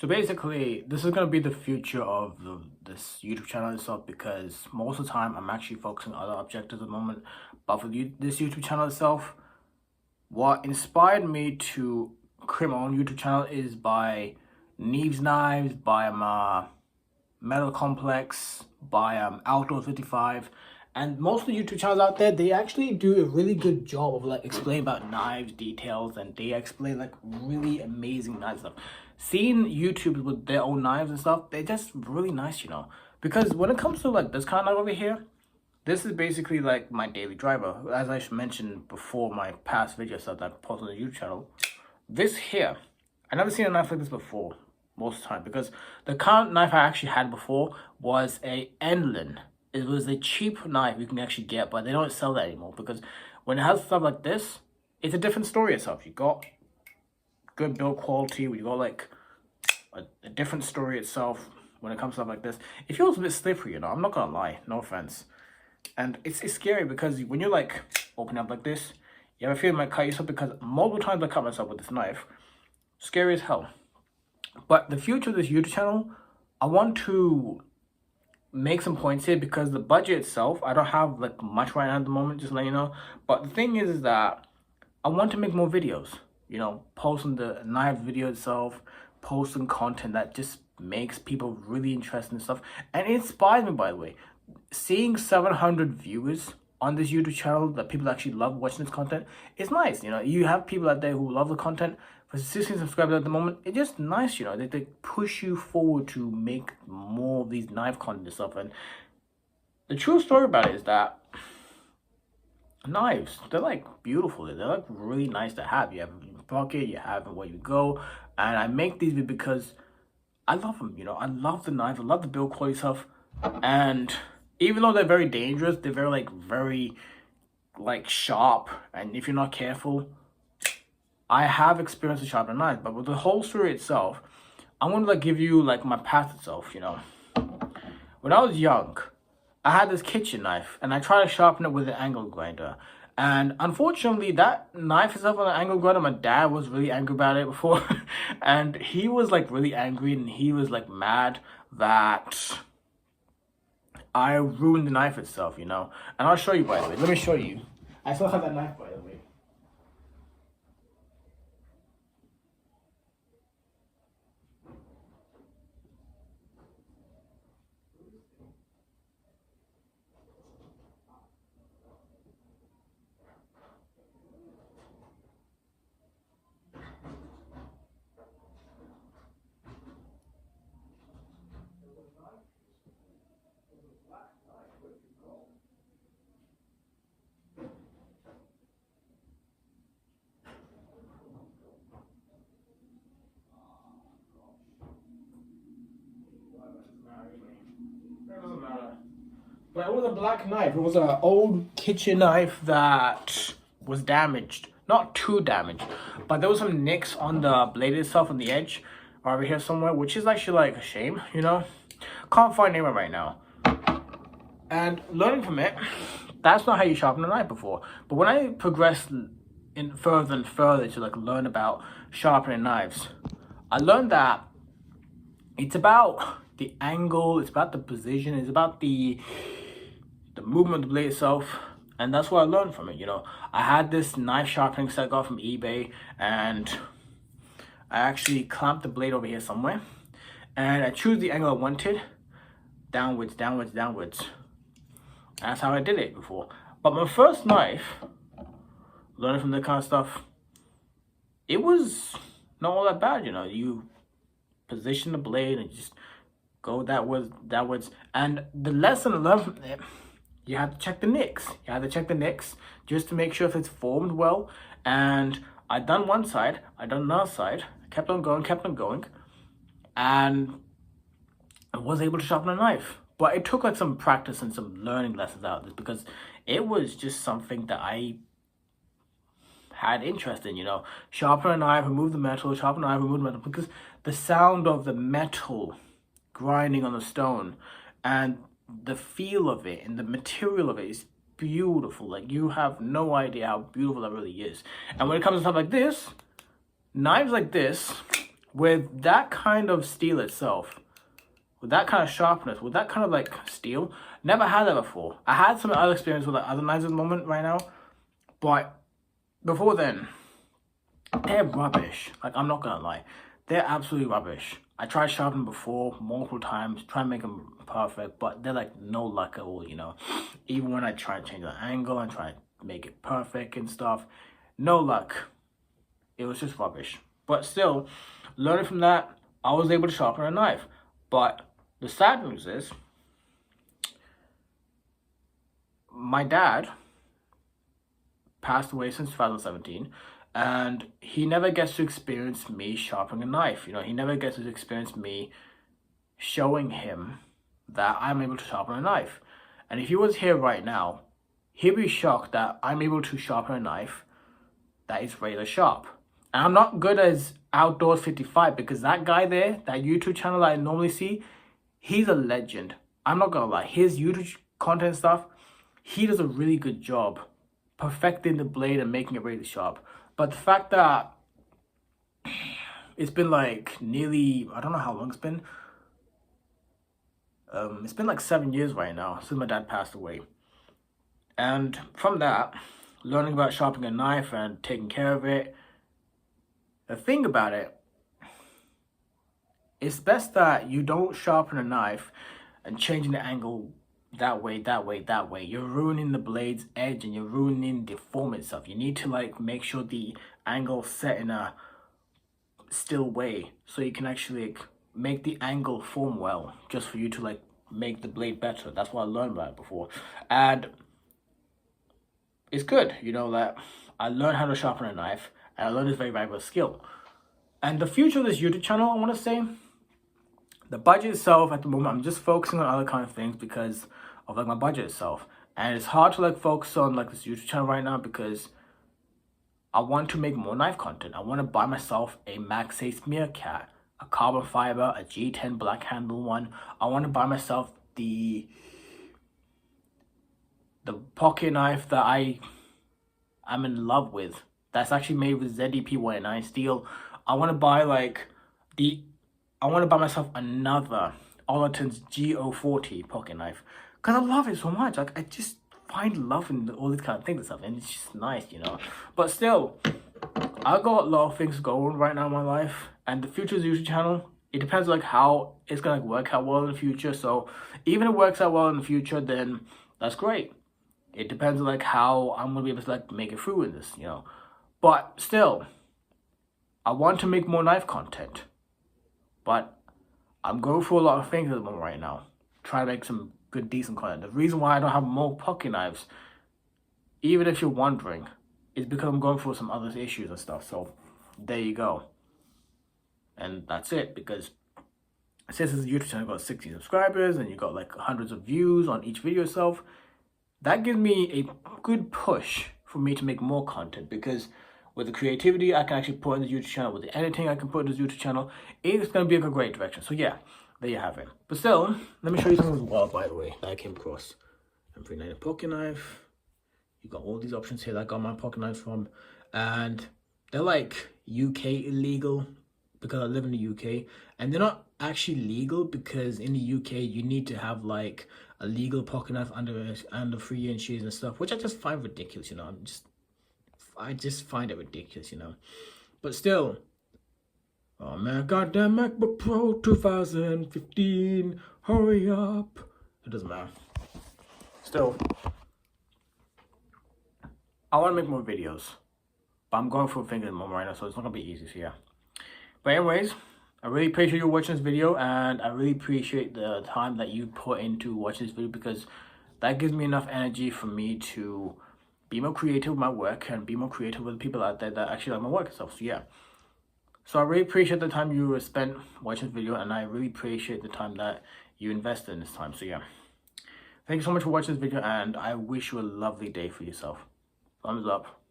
So basically, this is going to be the future of this YouTube channel itself, because most of the time I'm actually focusing on other objectives at the moment. But for this YouTube channel itself, what inspired me to create my own YouTube channel is by Neve's Knives, by Metal Complex, by Outdoor 55. And most of the YouTube channels out there, they actually do a really good job of like explaining about knives details, and they explain like really amazing knives stuff. Seeing YouTube with their own knives and stuff, they're just really nice, because when it comes to like this kind of knife over here, this is basically like my daily driver. As I mentioned before, my past video stuff that I posted on the YouTube channel, this here, I never seen a knife like this before most of the time, because the kind of knife I actually had before was a Endlin. It was a cheap knife you can actually get, but they don't sell that anymore, because when it has stuff like this, it's a different story itself. You got good build quality, you got like a different story itself when it comes to stuff like this. It feels a bit slippery, I'm not gonna lie, no offense. And it's scary, because when you're like open up like this, you ever feel you might cut yourself, because multiple times I cut myself with this knife. Scary as hell. But the future of this YouTube channel, I want to make some points here, because the budget itself, I don't have like much right now at the moment, just let you know. But the thing is that I want to make more videos, posting the knife video itself, posting content that just makes people really interested in stuff. And it inspires me, by the way. Seeing 700 viewers on this YouTube channel, that people actually love watching this content, it's nice. You have people out there who love the content. For 16 subscribers at the moment, it's just nice, they push you forward to make more of these knife content and stuff. And the true story about it is that knives, they're like beautiful. They're like really nice to have. You have them in your pocket, you have them where you go. And I make these because I love them, I love the knives, I love the build quality stuff. And even though they're very dangerous, they're very sharp. And if you're not careful, I have experience with sharpening knives. But with the whole story itself, I'm going to give you like my path itself, When I was young, I had this kitchen knife, and I tried to sharpen it with an angle grinder. And unfortunately, that knife itself on an angle grinder, my dad was really angry about it before. And he was like really angry, and he was like mad that I ruined the knife itself, And I'll show you, by the way. Let me show you. I still have that knife, by the way. But it was a black knife. It was an old kitchen knife that was damaged. Not too damaged, but there was some nicks on the blade itself, on the edge, over here somewhere, which is actually like a shame, Can't find anywhere right now. And learning from it, that's not how you sharpen a knife before. But when I progressed in further and further to like learn about sharpening knives, I learned that it's about the angle, it's about the position, it's about the movement of the blade itself. And that's what I learned from it, I had this knife sharpening set I got from eBay, and I actually clamped the blade over here somewhere, and I choose the angle I wanted, downwards, downwards, downwards. And that's how I did it before. But my first knife, learning from that kind of stuff, it was not all that bad, You position the blade and just go downwards. And the lesson I learned from it, you have to check the nicks. Just to make sure if it's formed well. And I done one side, I done another side, kept on going, and I was able to sharpen a knife. But it took like some practice and some learning lessons out of this, because it was just something that I had interest in, Sharpen a knife, remove the metal, sharpen a knife, remove the metal, because the sound of the metal grinding on the stone and the feel of it and the material of it is beautiful. Like, you have no idea how beautiful that really is. And when it comes to stuff like this, knives like this, with that kind of steel itself, with that kind of sharpness, with that kind of like steel, never had that before. I had some other experience with like other knives at the moment right now, but before then, they're rubbish. Like, I'm not gonna lie, they're absolutely rubbish. I tried sharpening before multiple times, try and make them perfect, but they're like no luck at all, you know. Even when I try to change the angle and try to make it perfect and stuff, no luck. It was just rubbish. But still, learning from that, I was able to sharpen a knife. But the sad news is, my dad passed away since 2017, and he never gets to experience me sharpening a knife. You know, he never gets to experience me showing him that I'm able to sharpen a knife. And if he was here right now, he'd be shocked that I'm able to sharpen a knife that is razor sharp. And I'm not good as Outdoors 55, because that guy there, that YouTube channel that I normally see, he's a legend. I'm not gonna lie, his YouTube content stuff, he does a really good job perfecting the blade and making it really sharp. But the fact that it's been like nearly, I don't know how long it's been like 7 years right now since my dad passed away. And from that, learning about sharpening a knife and taking care of it, the thing about it, it's best that you don't sharpen a knife and changing the angle that way. You're ruining the blade's edge and you're ruining the form itself. You need to like make sure the angle set in a still way so you can actually like make the angle form well, just for you to like make the blade better. That's what I learned about it before. And it's good, you know, that I learned how to sharpen a knife, and I learned this very valuable skill. And the future of this YouTube channel, I want to say, the budget itself at the moment, I'm just focusing on other kind of things because of like my budget itself. And it's hard to like focus on like this YouTube channel right now because I want to make more knife content. I want to buy myself a MagSafe Meerkat, a carbon fiber, a G10 black handle one. I want to buy myself the pocket knife that I'm in love with. That's actually made with ZDP 189 steel. I want to buy myself another Ollerton's G040 pocket knife because I love it so much. Like, I just find love in all these kind of things and stuff, and it's just nice, you know. But still, I've got a lot of things going right now in my life, and the future of the YouTube channel, it depends like how it's gonna work out well in the future. So even if it works out well in the future, then that's great. It depends on like how I'm gonna be able to like make it through in this, you know. But still, I want to make more knife content, but I'm going through a lot of things at the moment right now, trying to make some good, decent content. The reason why I don't have more pocket knives, even if you're wondering, is because I'm going through some other issues and stuff. So there you go. And that's it, because since this YouTube channel got 60 subscribers and you got like hundreds of views on each video itself, that gives me a good push for me to make more content, because with the creativity I can actually put in the YouTube channel, with the editing I can put in this YouTube channel, it's going to be a great direction. So yeah, there you have it. But still, let me show you something as well, by the way, that I came across. M390 pocket knife. You got all these options here that I got my pocket knives from, and they're like UK illegal because I live in the UK, and they're not actually legal because in the UK you need to have like a legal pocket knife under 3 inches and stuff, which I just find ridiculous, you know. I just find it ridiculous, you know. But still, oh man, goddamn MacBook Pro 2015, hurry up. It doesn't matter. Still, I want to make more videos, but I'm going through a thing at the moment right now, so it's not going to be easy, so yeah. But anyways, I really appreciate you watching this video, and I really appreciate the time that you put into watching this video, because that gives me enough energy for me to be more creative with my work and be more creative with people out there that actually like my work and stuff. So yeah, so I really appreciate the time you spent watching this video, and I really appreciate the time that you invested in this time. So yeah, thank you so much for watching this video, and I wish you a lovely day for yourself. Thumbs up.